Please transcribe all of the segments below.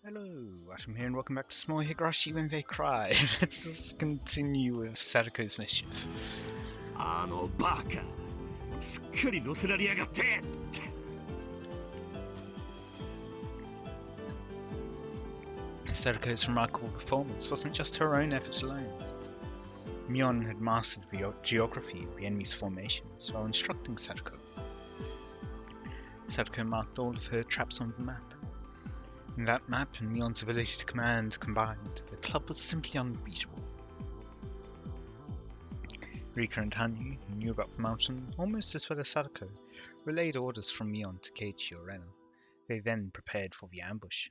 Hello, Watem here and welcome back to Small Higurashi When They Cry. Let's just continue with Sadako's mischief. あのバカすっかり乗せられやがって Sadako's remarkable performance wasn't just her own efforts alone. Mion had mastered the geography of the enemy's formations while instructing Sadako. Sadako marked all of her traps on the map. In that map and Mion's ability to command combined, the club was simply unbeatable. Rika and Hanyu, who knew about the mountain almost as well as Sadako, relayed orders from Mion to Keiichi or Rena. They then prepared for the ambush.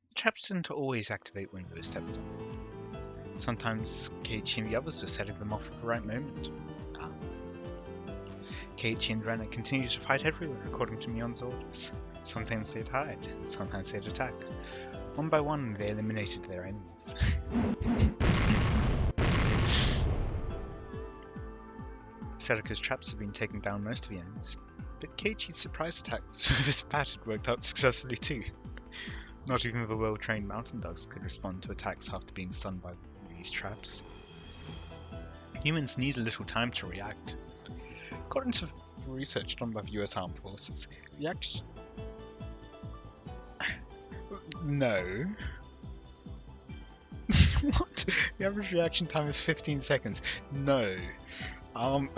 The traps didn't always activate when they were stepped on. Sometimes Keiichi and the others were setting them off at the right moment. Keiichi and Rena continued to fight everywhere according to Mion's orders. Sometimes they'd hide, sometimes they'd attack. One by one, they eliminated their enemies. Sadako's traps had been taking down most of the enemies, but Keiichi's surprise attacks with his bat had worked out successfully too. Not even the well-trained mountain dogs could respond to attacks after being stunned by these traps. Humans need a little time to react. According to research done by the US Armed Forces, No. What? The average reaction time is 15 seconds. No. What?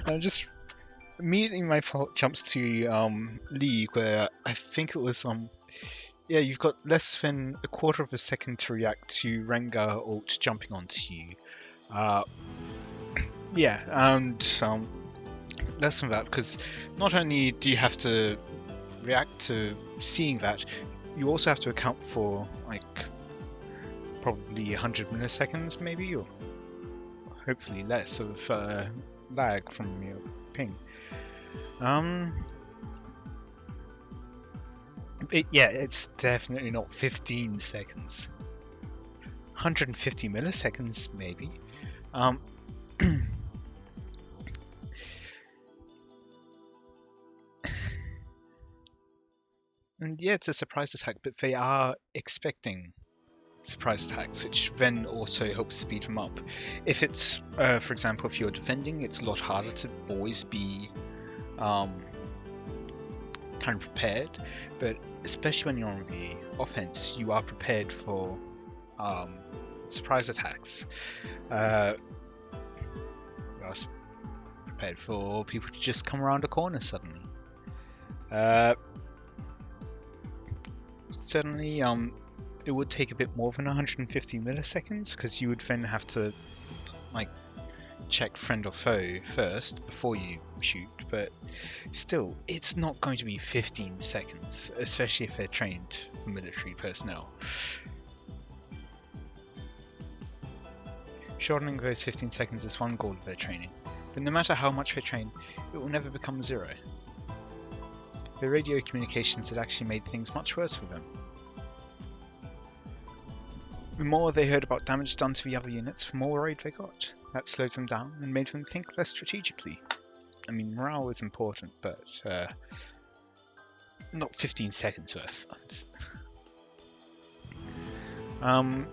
I'm just immediately my thought jumps to League, where I think it was yeah, you've got less than a quarter of a second to react to Rengar ult jumping onto you. Yeah, and less than that, because not only do you have to react to seeing that, you also have to account for like probably 100 milliseconds maybe, or hopefully less of lag from your ping. Yeah, it's definitely not 15 seconds. 150 milliseconds, maybe. And yeah, it's a surprise attack, but they are expecting surprise attacks, which then also helps speed them up. If it's, for example, if you're defending, it's a lot harder to always be kind of prepared, but especially when you're on the offense, you are prepared for surprise attacks. You are prepared for people to just come around a corner suddenly. Certainly, it would take a bit more than 150 milliseconds, because you would then have to like check friend or foe first before you shoot, but still, it's not going to be 15 seconds, especially if they're trained for military personnel. Shortening those 15 seconds is one goal of their training, but no matter how much they train, it will never become zero. The radio communications had actually made things much worse for them. The more they heard about damage done to the other units, the more worried they got. That slowed them down and made them think less strategically. I mean, morale is important, but not 15 seconds worth. And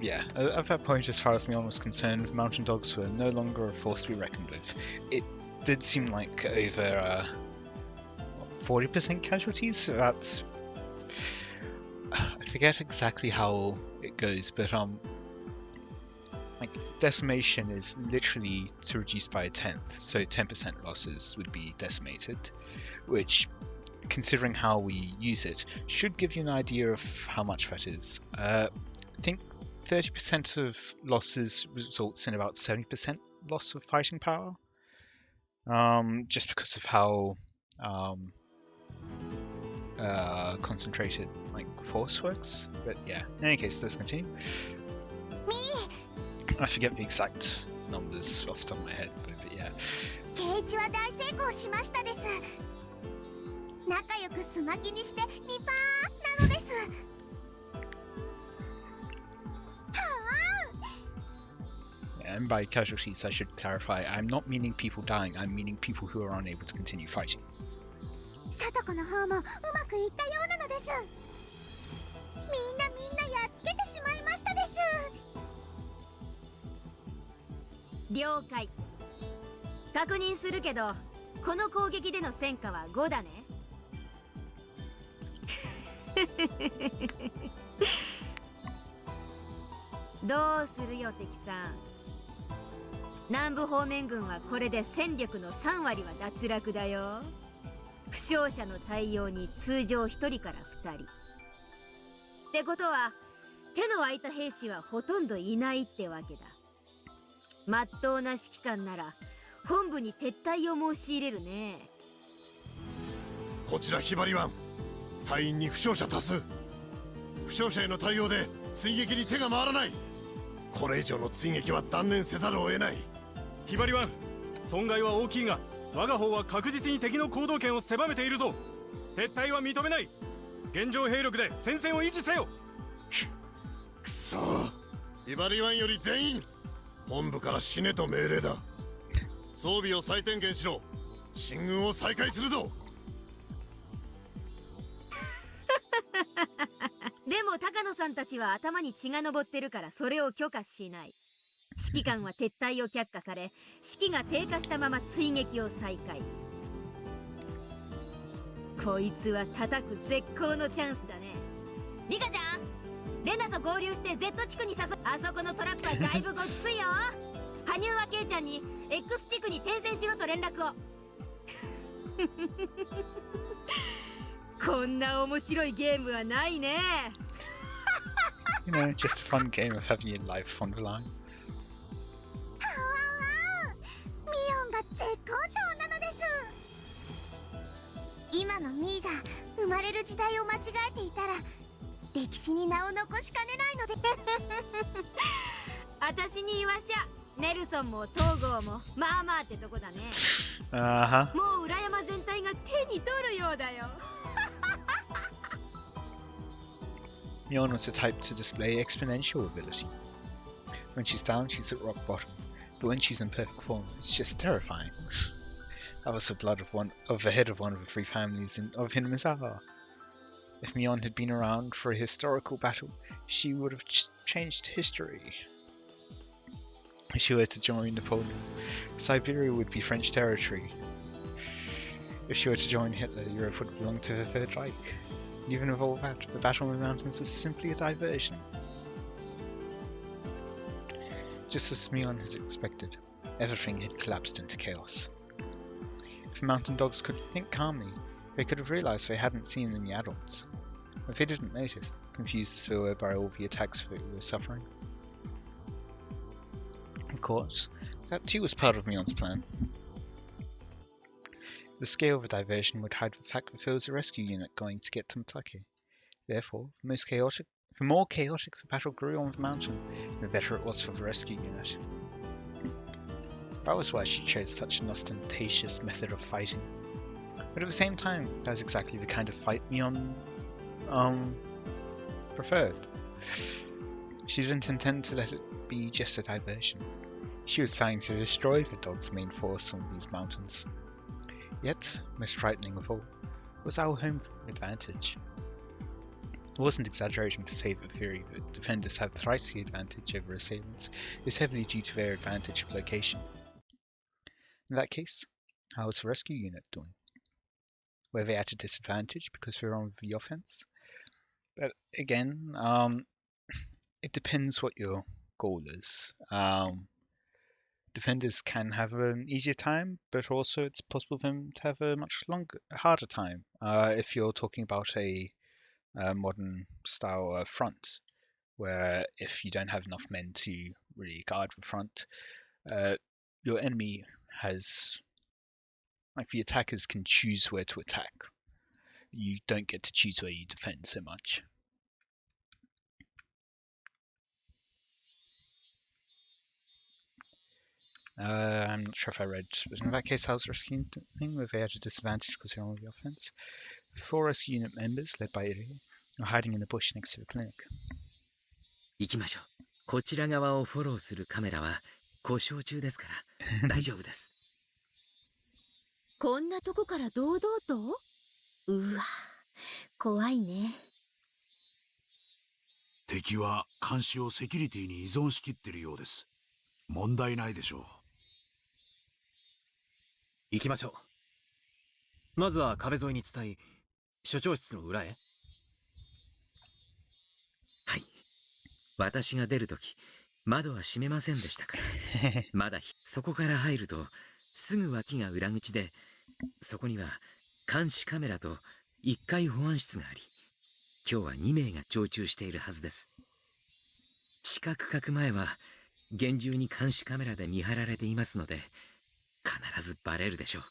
yeah, at that point, as far as Mion was concerned, the mountain dogs were no longer a force to be reckoned with. It did seem like over 40% casualties. That's, I forget exactly how it goes, but like decimation is literally to reduce by a tenth, so 10% losses would be decimated, which, considering how we use it, should give you an idea of how much that is. I think 30% of losses results in about 70% loss of fighting power, just because of how concentrated like force works. But yeah, in any case, let's continue. I forget the exact numbers off the top of my head, but yeah. ケイイチは大成功しましたです。仲良くスマキにしてリパーなのです。はあ、and by casualties I should clarify, I'm not meaning people dying, I'm meaning people who are unable to continue fighting. サトコの方もうまくいったようなのです。みんなやっつけてしまいましたです。了解。確認するけど、この攻撃での戦果は5だね。どうするよ敵さん。南部方面軍はこれで戦力の3割は脱落だよ。負傷者の対応に通常1人から2人ってことは、手の空いた兵士はほとんどいないってわけだ。まっとうな指揮官なら本部に撤退を申し入れるね。こちらひばり湾、隊員に負傷者多数。負傷者への対応で追撃に手が回らない。これ以上の追撃は断念せざるを得ない。ひばり湾、損害は大きいが我が方は確実に敵の行動権を狭めているぞ。撤退は認めない。現状兵力で戦線を維持せよ。くそー、ひばり湾より全員本部から死ねと命令だ。装備を再点検しろ。進軍を再開するぞ。でも高野さんたちは頭に血が上ってるからそれを許可しない。指揮官は撤退を却下され、士気が低下したまま追撃を再開。こいつは叩く絶好のチャンスだね。リカちゃん、レナと合流して Z 地区に誘う。あそこのトラップはだいぶごっついよ。羽生はケイちゃんに X 地区に転戦しろと連絡を。こんな面白いゲームはないね。You know, just a fun game of having your life on the line. ミオンが絶好調なのです。今のミーが生まれる時代を間違えていたら歴史に名を残しかねないので。私に言わしゃ、ネルソンも東郷もまあまあってとこだね。もう裏山全体が手に取るようだよ。Mion was the type to display exponential ability. When she's down, she's at rock bottom, but when she's in perfect form, it's just terrifying. That was the blood of the head of one of the three families of Hinamizawa. If Mion had been around for a historical battle, she would have changed history. If she were to join Napoleon, Siberia would be French territory. If she were to join Hitler, Europe would belong to the Third Reich. Even with all that, the battle in the mountains was simply a diversion. Just as Mion had expected, everything had collapsed into chaos. If mountain dogs could think calmly, they could have realized they hadn't seen any adults. But they didn't notice, confused as they were by all the attacks they were suffering. Of course, that too was part of Mion's plan. The scale of the diversion would hide the fact that there was a rescue unit going to get Tomatake. Therefore, the more chaotic the battle grew on the mountain, the better it was for the rescue unit. That was why she chose such an ostentatious method of fighting. But at the same time, that was exactly the kind of fight Mion preferred. She didn't intend to let it be just a diversion. She was planning to destroy the dog's main force on these mountains. Yet, most frightening of all, was our home advantage. It wasn't exaggerating to say that the theory that defenders have thrice the advantage over assailants is heavily due to their advantage of location. In that case, how was the rescue unit doing? Were they at a disadvantage because they were on the offense? But again, it depends what your goal is. Defenders can have an easier time, but also it's possible for them to have a much harder time. If you're talking about a modern style front, where if you don't have enough men to really guard the front, your enemy has, like, the attackers can choose where to attack. You don't get to choose where you defend so much. I'm not sure if I read, but in that case, how's the rescue unit thing? Were they at a disadvantage because they're on the offense? The 4 rescue unit members, led by Iri, are hiding in the bush next to the clinic. 行きましょう。こちら側をフォローするカメラは故障中ですから大丈夫です。こんなとこから堂々と？うわ、怖いね。敵は監視をセキュリティに依存しきってるようです。問題ないでしょう。行きましょう。まずは壁沿いに伝い、所長室の裏へ。はい。私が出るとき、窓は閉めませんでしたから。まだそこから入ると、すぐ脇が裏口で、そこには監視カメラと1階保安室があり、今日は2名が常駐しているはずです。地下区画前は厳重に監視カメラで見張られていますので、必ずバレるでしょう。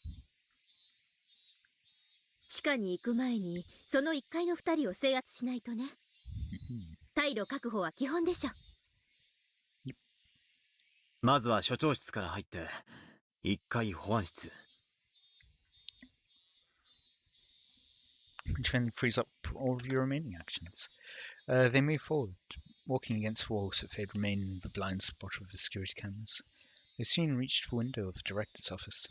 地下に行く前にその1階の2人を制圧しないとね。退路確保は基本でしょ。まずは所長室から入って1階保安室。Which then frees up all of your remaining actions. They move forward, walking against walls that they'd remain in the blind spot of the security cameras. They soon reached the window of the director's office.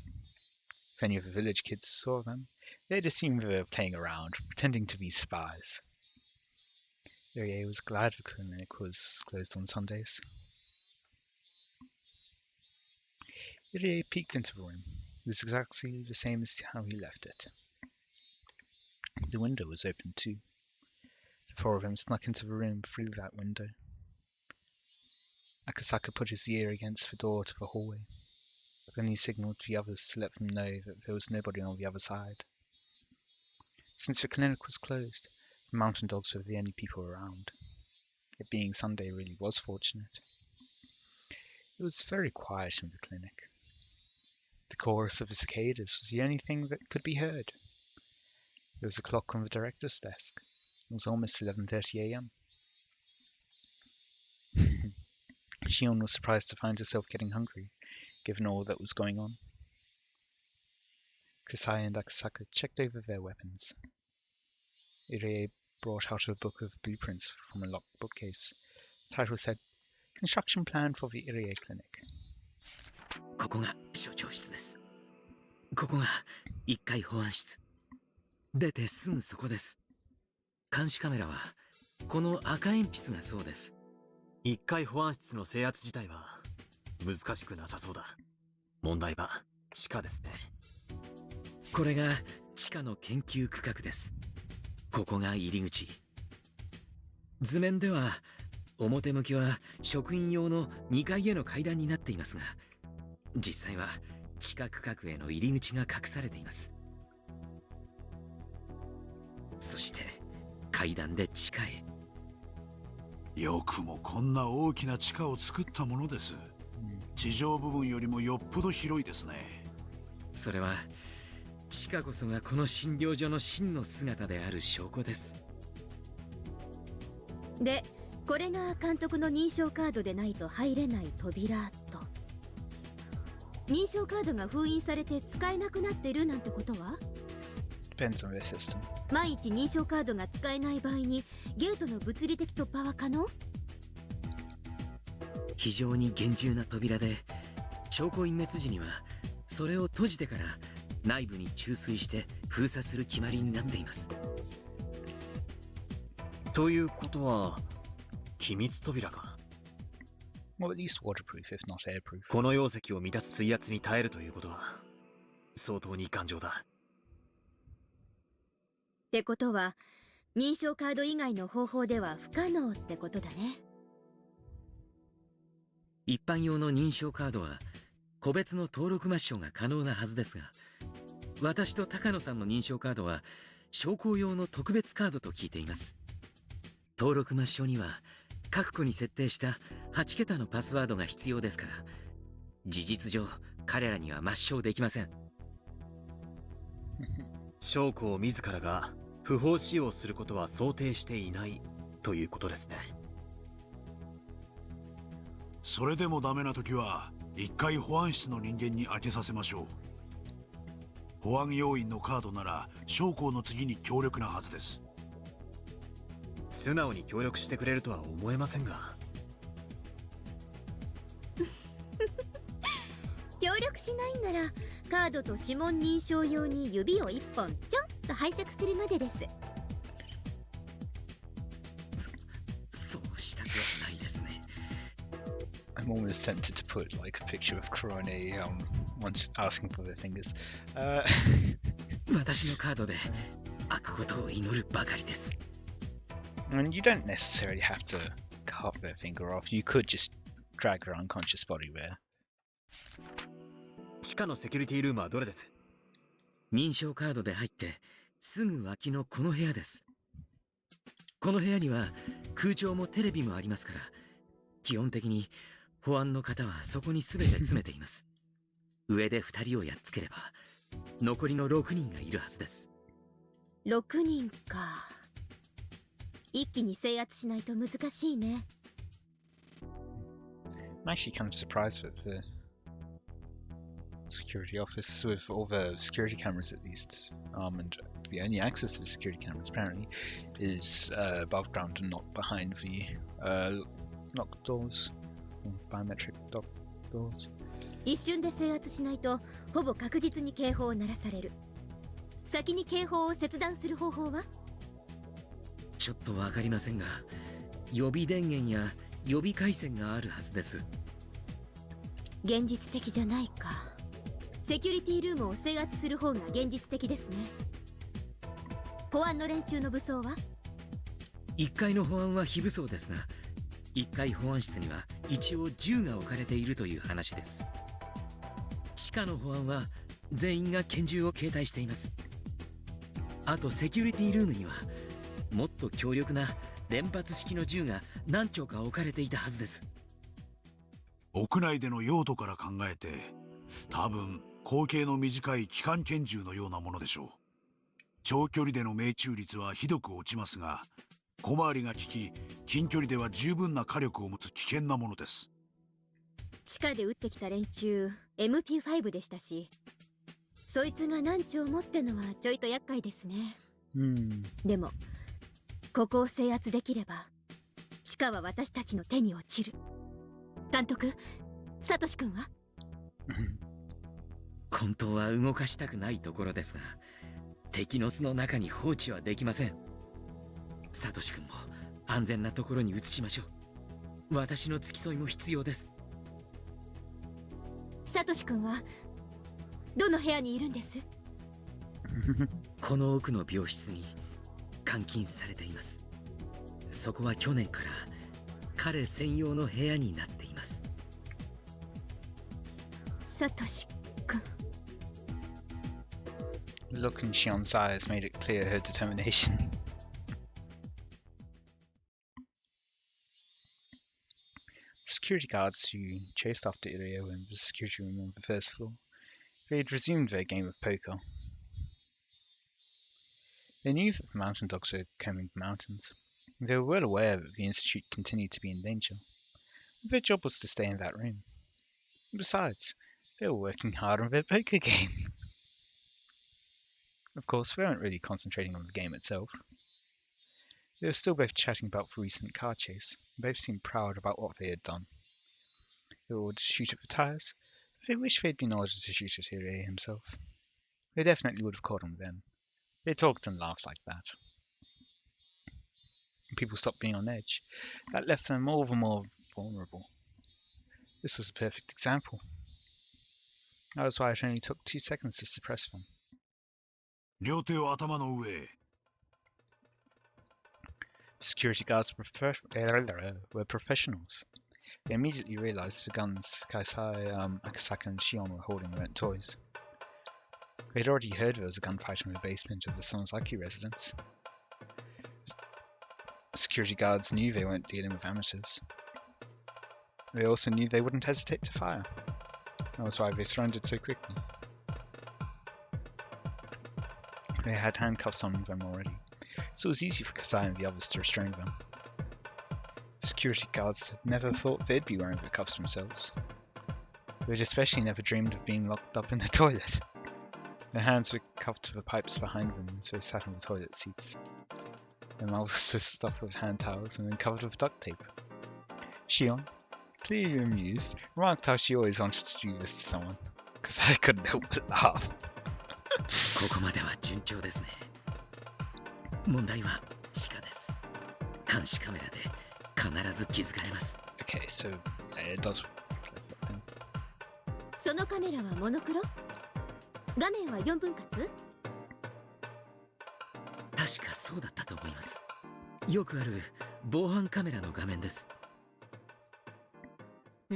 If any of the village kids saw them, they'd assume they were playing around, pretending to be spies. Irie was glad the clinic was closed on Sundays. Irie peeked into the room. It was exactly the same as how he left it. The window was open too. The four of them snuck into the room through that window. Akasaka put his ear against the door to the hallway. Then he signalled to the others to let them know that there was nobody on the other side. Since the clinic was closed, the mountain dogs were the only people around. It being Sunday really was fortunate. It was very quiet in the clinic. The chorus of the cicadas was the only thing that could be heard. There was a clock on the director's desk. It was almost 11:30 a.m. Shion was surprised to find herself getting hungry, given all that was going on. Kasai and Akasaka checked over their weapons. Irie brought out a book of blueprints from a locked bookcase. The title said, Construction Plan for the Irie Clinic. ここが所長室です。ここが1階保安室。出てすぐそこです。監視カメラはこの赤鉛筆がそうです。1階保安室の制圧自体は難しくなさそうだ。問題は地下ですね。これが地下の研究区画です。ここが入り口。図面では表向きは職員用の2階への階段になっていますが、実際は地下区画への入り口が隠されています。そして階段で地下へ。よくもこんな大きな地下を作ったものです。地上部分よりもよっぽど広いですね。それは地下こそがこの診療所の真の姿である証拠です。で、これが監督の認証カードでないと入れない扉と。認証カードが封印されて使えなくなってるなんてことは？ Depends on their system. 万一認証カードが使えない場合にゲートの物理的突破は可能？非常に厳重な扉で、証拠隠滅時にはそれを閉じてから内部に注水して封鎖する決まりになっています。ということは機密扉か。Well, at least waterproof, if not airproof. この溶石を満たす水圧に耐えるということは相当に頑丈だ。ってことは認証カード以外の方法では不可能ってことだね。一般用の認証カードは個別の登録抹消が可能なはずですが、私と高野さんの認証カードは商工用の特別カードと聞いています。登録抹消には各個に設定した8桁のパスワードが必要ですから、事実上彼らには抹消できません。将校自らが不法使用することは想定していないということですね。それでもダメな時は1階保安室の人間に開けさせましょう。保安要員のカードなら将校の次に強力なはずです。素直に協力してくれるとは思えませんが。力しないんならカードと指紋認証用に指を1本ちょんと拝借するまでです。そうしたくはないですね。I'm almost tempted to put like a picture of Korone once asking for their fingers. 私のカードで開くことを祈るばかりです。And you don't necessarily have to cut their finger off. You could just drag her unconscious body there. 地下のセキュリティルームはどれです？認証カードで入ってすぐ脇のこの部屋です。この部屋には空調もテレビもありますから、基本的に保安の方はそこに全て詰めています。上で2人をやっつければ残りの6人がいるはずです。6人か。一気に制圧しないと難しいね。I'm actually kind of surprised with the security office, with all the security cameras at least, and the only access to the security cameras apparently is above ground and not behind the locked doors, or biometric locked doors. 一瞬で制圧しないとほぼ確実に警報を鳴らされる。先に警報を切断する方法は？ちょっとわかりませんが、予備電源や予備回線があるはずです。現実的じゃないか。セキュリティルームを制圧する方が現実的ですね。保安の連中の武装は？1階の保安は非武装ですが、1階保安室には一応銃が置かれているという話です。地下の保安は全員が拳銃を携帯しています。あとセキュリティルームにはもっと強力な連発式の銃が何丁か置かれていたはずです。屋内での用途から考えて、多分口径の短い機関拳銃のようなものでしょう。長距離での命中率はひどく落ちますが、小回りが利き、近距離では十分な火力を持つ危険なものです。地下で撃ってきた連中 MP5 でしたし、そいつが何丁持ってのはちょいと厄介ですね。でもここを制圧できれば地下は私たちの手に落ちる。監督、サトシ君は？本当は動かしたくないところですが、敵の巣の中に放置はできません。サトシ君も安全なところに移しましょう。私の付き添いも必要です。サトシ君はどの部屋にいるんです？この奥の病室に監禁されています。そこは去年から彼専用の部屋になっています。サトシ君。 The look in Shion's eyes made it clear her determination. Security guards who chased after Ireo in the security room on the first floor, they had resumed their game of poker. They knew that the mountain dogs were combing the mountains. They were well aware that the Institute continued to be in danger. Their job was to stay in that room. Besides, they were working hard on their poker game. Of course, they weren't really concentrating on the game itself. They were still both chatting about the recent car chase, and both seemed proud about what they had done. They were ordered to shoot at the tyres, but they wished they'd been ordered to shoot at Hirei himself. They definitely would have caught him then. They talked and laughed like that. When people stopped being on edge, that left them all the more vulnerable. This was a perfect example. That was why it only took 2 seconds to suppress them. 両手を頭の上へ。 Security guards were professionals. They immediately realized the guns Kaisai, Akasaka and Shion were holding weren't toys. They'd already heard there was a gunfight in the basement of the Sonozaki residence. Security guards knew they weren't dealing with amateurs. They also knew they wouldn't hesitate to fire. That was why they surrendered so quickly. They had handcuffs on them already, so it was easy for Kasai and the others to restrain them. The security guards had never thought they'd be wearing the cuffs themselves. They'd especially never dreamed of being locked up in the toilet. Their hands were cuffed to the pipes behind them, so they sat on the toilet seats. Their mouths were stuffed with hand towels and then covered with duct tape. Shion, clearly amused, remarked how she always wanted to do this to someone. because I couldn't help but laugh. ここまでは順調ですね。問題は地下です。監視カメラで必ず気づかれます。Okay, so it does. そのカメラはモノクロ？画面は4分割？確かそうだったと思います。よくある防犯カメラの画面です。っ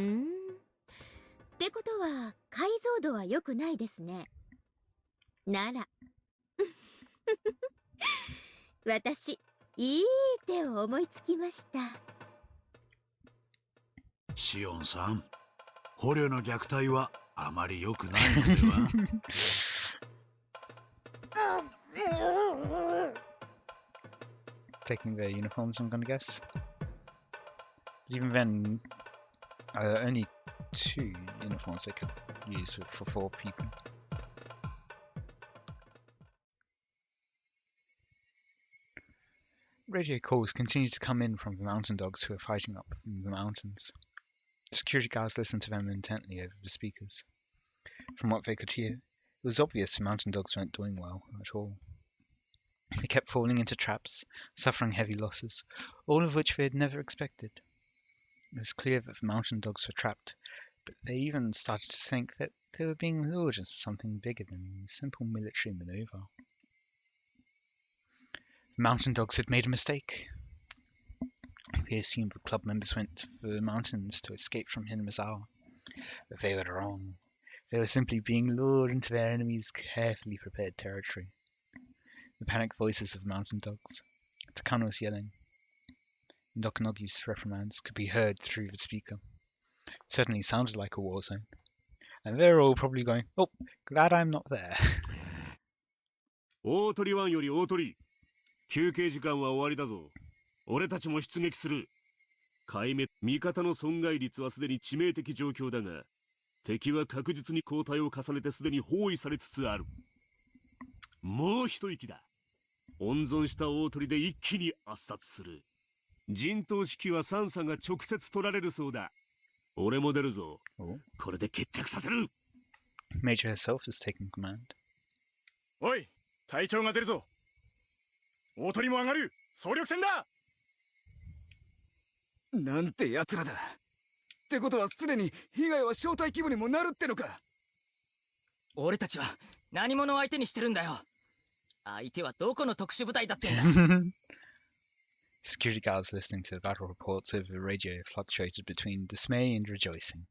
てことは解像度は良くないですね。なら私いい手を思いつきました。シオンさん、捕虜の虐待はあまり良くないのでは？Taking their uniforms, I'm gonna guess. But even then, only 2 uniforms they could use for 4 people. Radio calls continue to come in from the mountain dogs who are fighting up in the mountains. Security guards listened to them intently over the speakers. From what they could hear, it was obvious the mountain dogs weren't doing well at all. They kept falling into traps, suffering heavy losses, all of which they had never expected. It was clear that the mountain dogs were trapped, but they even started to think that they were being lured into something bigger than a simple military maneuver. The mountain dogs had made a mistake. They assumed the club members went to the mountains to escape from Hinamizawa, but they were wrong. They were simply being lured into their enemy's carefully prepared territory. The panicked voices of the mountain dogs, Takano's yelling, and Okunogi's reprimands could be heard through the speaker. It certainly sounded like a war zone. And they're all probably going, "Oh, glad I'm not there." 大鳥湾より大鳥、休憩時間は終わりだぞ。俺たちも出撃する。壊滅、味方の損害率はすでに致命的状況だが、敵は確実に交代を重ねてすでに包囲されつつある。もう一息だ。温存した大鳥で一気に圧殺する。陣頭指揮はサンサが直接取られるそうだ。俺も出るぞ。これで決着させる。Major herself is taking command. おい、隊長が出るぞ。大鳥も上がる。総力戦だ。なんて奴らだ。ってことはすでに被害は小隊規模にもなるってのか。俺たちは何者を相手にしてるんだよ。相手はどこの特殊部隊だってんだ。Security guards listening to the battle reports over the radio fluctuated between dismay and rejoicing.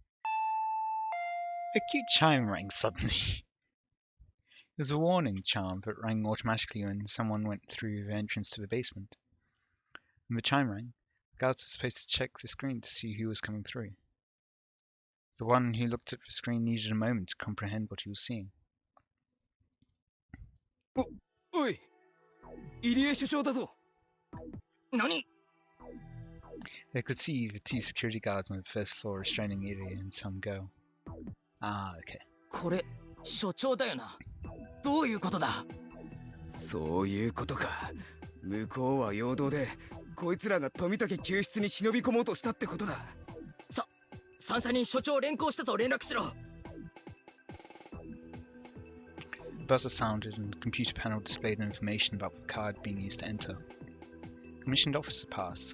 A cute chime rang suddenly. It was a warning charm that rang automatically when someone went through the entrance to the basement. When the chime rang, the guards were supposed to check the screen to see who was coming through. The one who looked at the screen needed a moment to comprehend what he was seeing. おい、入江首相だぞ。何？ They could see the 2 security guards on the first floor restraining Irie and some girl. Ah, okay. これ、所長だよな。どういうことだ？そういうことか。向こうは陽動で、こいつらが富武救出に忍び込もうとしたってことだ。三佐に所長を連行したと連絡しろ。The buzzer sounded and the computer panel displayed information about the card being used to enter. Commissioned Officer Pass.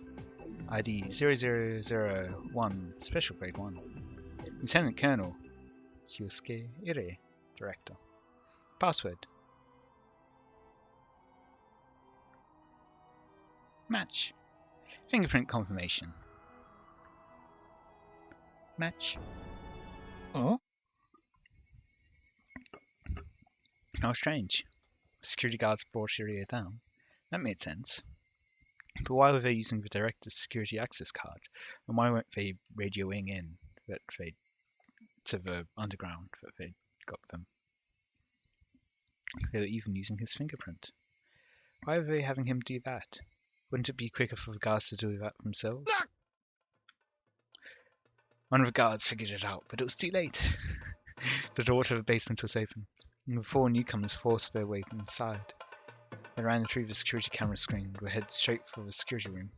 ID 0001, Special Grade 1. Lieutenant Colonel Kyusuke Ire, Director. Password. Match. Fingerprint confirmation. Match. Huh? How strange. Security guards brought Irie down. That made sense. But why were they using the director's security access card? And why weren't they radioing in to the underground that they got them? They were even using his fingerprint. Why were they having him do that? Wouldn't it be quicker for the guards to do that themselves? One of the guards figured it out, but it was too late. The door to the basement was open, and the 4 newcomers forced their way inside. They ran through the security camera screen and were headed straight for the security room.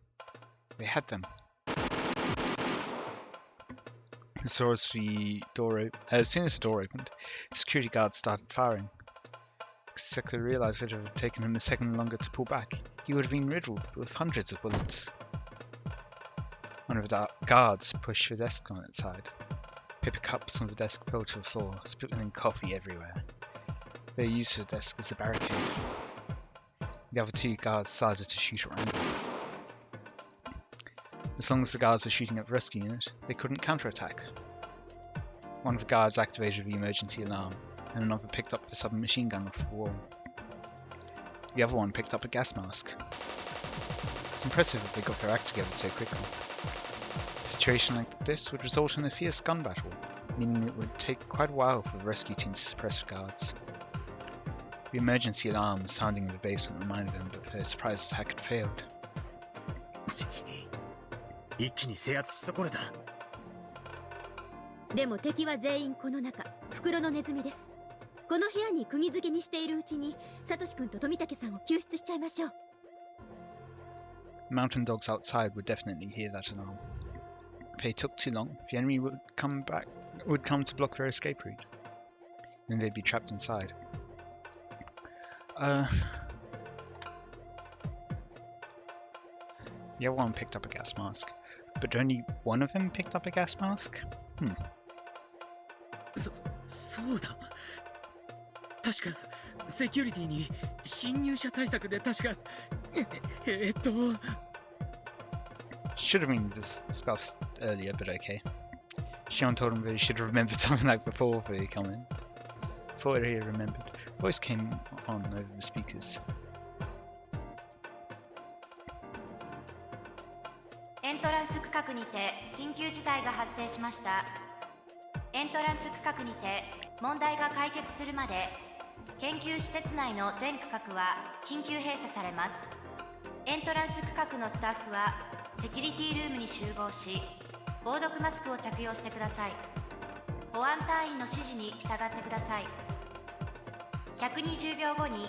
They had them. As soon as the door opened, security guards started firing. Exactly realized it would have taken him a second longer to pull back. He would have been riddled with hundreds of bullets. One of the guards pushed the desk on its side. Paper cups on the desk fell to the floor, spilling coffee everywhere. They used the desk as a barricade. The other two guards started to shoot at random. As long as the guards were shooting at the rescue unit, they couldn't counterattack. One of the guards activated the emergency alarm, and another picked up the submachine gun off the wall. The other one picked up a gas mask. It's impressive that they got their act together so quickly. A situation like this would result in a fierce gun battle, meaning it would take quite a while for the rescue team to suppress the guards. The emergency alarm sounding in the basement reminded them that their surprise attack had failed. 一気に制圧し損ねた。でも敵は全員この中、袋のネズミです。この部屋に釘付けにしているうちに、サトシ君と富武さんを救出しちゃいましょう。Mountain dogs outside would definitely hear that alarm. If they took too long, the enemy would come to block their escape route. Then they'd be trapped inside. The other one picked up a gas mask, but only one of them picked up a gas mask? そうだ。確かセキュリティに侵入者対策で確かShould have been discussed earlier, but okay. Shion told him that he should have remembered something like before they come in. Thought he had remembered. Voice came on over the speakers. エントランス区画にて緊急事態が発生しました。エントランス区画にて問題が解決するまで研究施設内の全区画は緊急閉鎖されます。エントランス区画のスタッフはセキュリティルームに集合し、防毒マスクを着用してください。保安隊員の指示に従ってください。120秒後に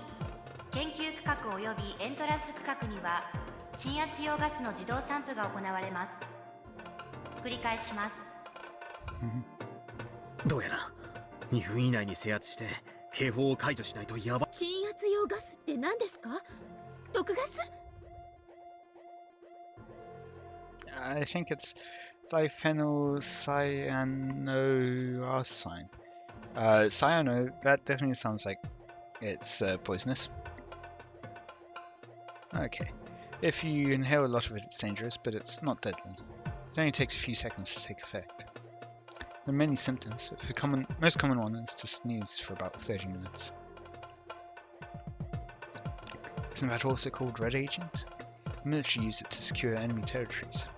研究区画及びエントランス区画には鎮圧用ガスの自動散布が行われます。繰り返します。どうやら2分以内に制圧して警報を解除しないとやば。鎮圧用ガスって何ですか？毒ガス？ I think it's diphenylcyanoarsine. Cyano, that definitely sounds like it's poisonous. Okay. If you inhale a lot of it, it's dangerous, but it's not deadly. It only takes a few seconds to take effect. There are many symptoms, but the most common one is to sneeze for about 30 minutes. Isn't that also called red agent? The military used it to secure enemy territories.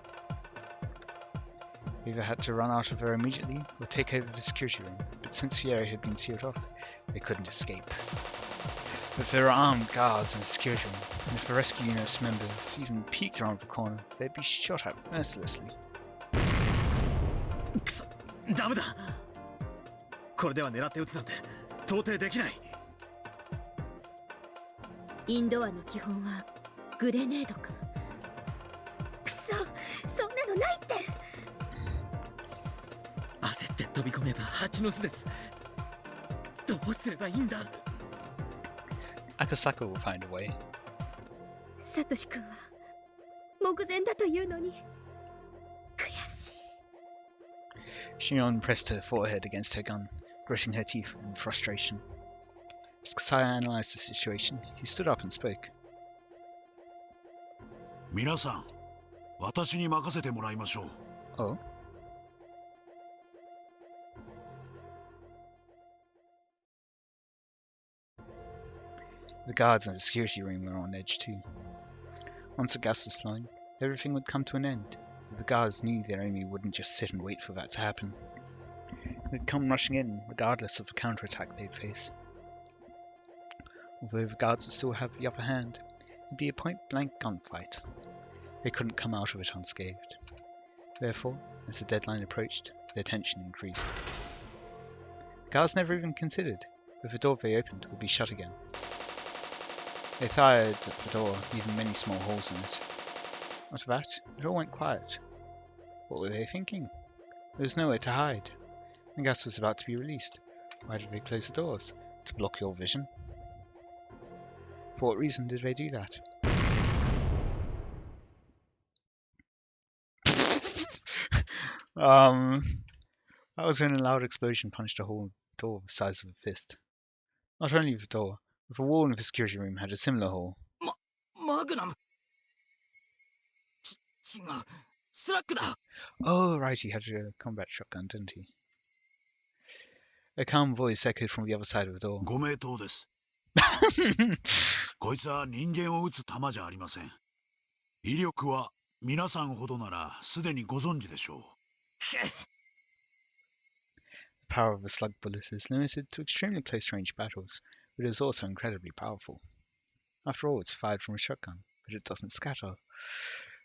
They either had to run out of there immediately or take over the security room, but since the area had been sealed off, they couldn't escape. But if there were armed guards in the security room, and if the rescue unit's members even peeked around the corner, they'd be shot at mercilessly. くそ、ダメだ。これでは狙って撃つなんて到底できない。インドアの基本はグレネードか。くそ、そんなのないって。焦って飛び込めば蜂の巣です。どうすればいいんだ。Akasaka will find a way. サトシ君は目前だというのに悔しい。Shion pressed her forehead against her gun, gritting her teeth in frustration. As Kasaya analyzed the situation, he stood up and spoke. 皆さん、私に任せてもらいましょう。Oh? The guards in the security room were on edge too. Once the gas was flowing, everything would come to an end, but the guards knew their enemy wouldn't just sit and wait for that to happen. They'd come rushing in, regardless of the counterattack they'd face. Although the guards would still have the upper hand, it'd be a point-blank gunfight. They couldn't come out of it unscathed. Therefore, as the deadline approached, their tension increased. The guards never even considered that the door they opened would be shut again. They fired at the door, leaving many small holes in it. After that, it all went quiet. What were they thinking? There was nowhere to hide. The gas was about to be released. Why did they close the doors? To block your vision? For what reason did they do that? That was when a loud explosion punched a hole door the size of a fist. Not only the door, but the wall of the security room had a similar hole. マグナム。違う。スラッグだ。 Oh, right, he had a combat shotgun, didn't he? A calm voice echoed from the other side of the door. ご名答です。こいつは人間を撃つ弾じゃありません。威力は皆さんほどならすでにご存知でしょう。The power of a slug bullet is limited to extremely close-range battles, but it is also incredibly powerful. After all, it's fired from a shotgun, but it doesn't scatter. A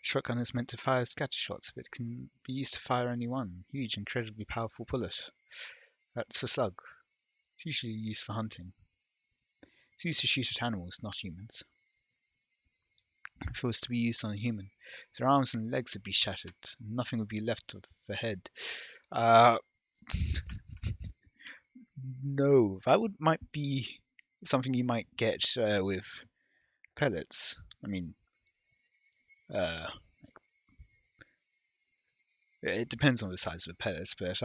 shotgun is meant to fire scatter shots, but it can be used to fire only one huge, incredibly powerful bullet. That's the slug. It's usually used for hunting. It's used to shoot at animals, not humans. If it was to be used on a human, their arms and legs would be shattered, and nothing would be left of the head. No, that might be something you might get with pellets. I mean, it depends on the size of the pellets, but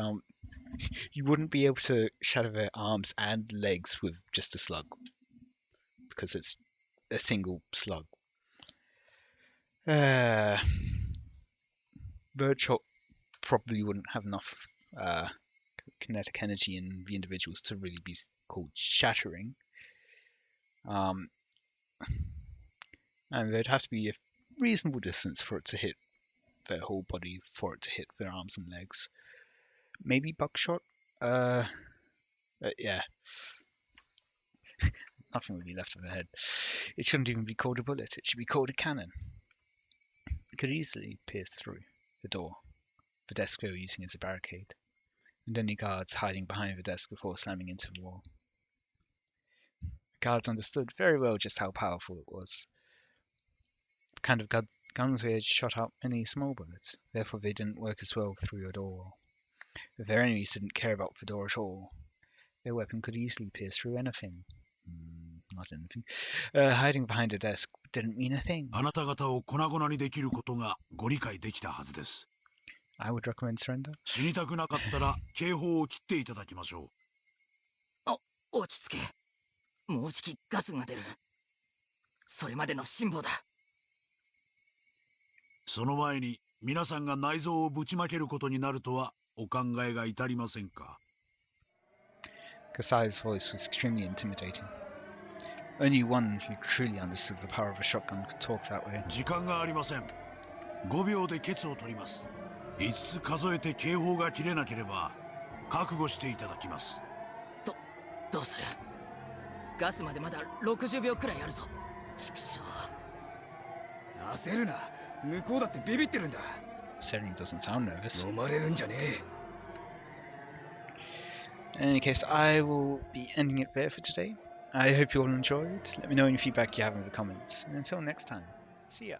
you wouldn't be able to shatter their arms and legs with just a slug, because it's a single slug. Birdshot probably wouldn't have enough kinetic energy in the individuals to really be called shattering. And there'd have to be a reasonable distance for it to hit their whole body, for it to hit their arms and legs. Maybe buckshot? Yeah. Nothing would be left of the head. It shouldn't even be called a bullet, it should be called a cannon. It could easily pierce through the door, the desk they were using as a barricade, and any guards hiding behind the desk before slamming into the wall. The guards understood very well just how powerful it was. The kind of guns they had shot out many small bullets, therefore they didn't work as well through a door. If their enemies didn't care about the door at all, their weapon could easily pierce through anything. Not anything. Hiding behind a desk didn't mean a thing. あなた方を粉々にできることがご理解できたはずです。 I would recommend surrender. 死にたくなかったら警報を切っていただきましょう。落ち着け。もうじきガスが出る。それまでの辛抱だ。その前に皆さんが内臓をぶちまけることになるとはお考えが至りませんか。 Kasai's voice was extremely intimidating. Only one who truly understood the power of a shotgun could talk that way. 時間がありません。5秒でケツを取ります。5つ数えて警報が切れなければ覚悟していただきます。どうする？ガスまでまだ60秒くらいあるぞ。畜生。焦るな。向こうだってビビってるんだ。Seren doesn't sound nervous. 飲まれるんじゃねえ。 In any case, I will be ending it there for today. I hope you all enjoyed. Let me know any feedback you have in the comments. And until next time, see ya.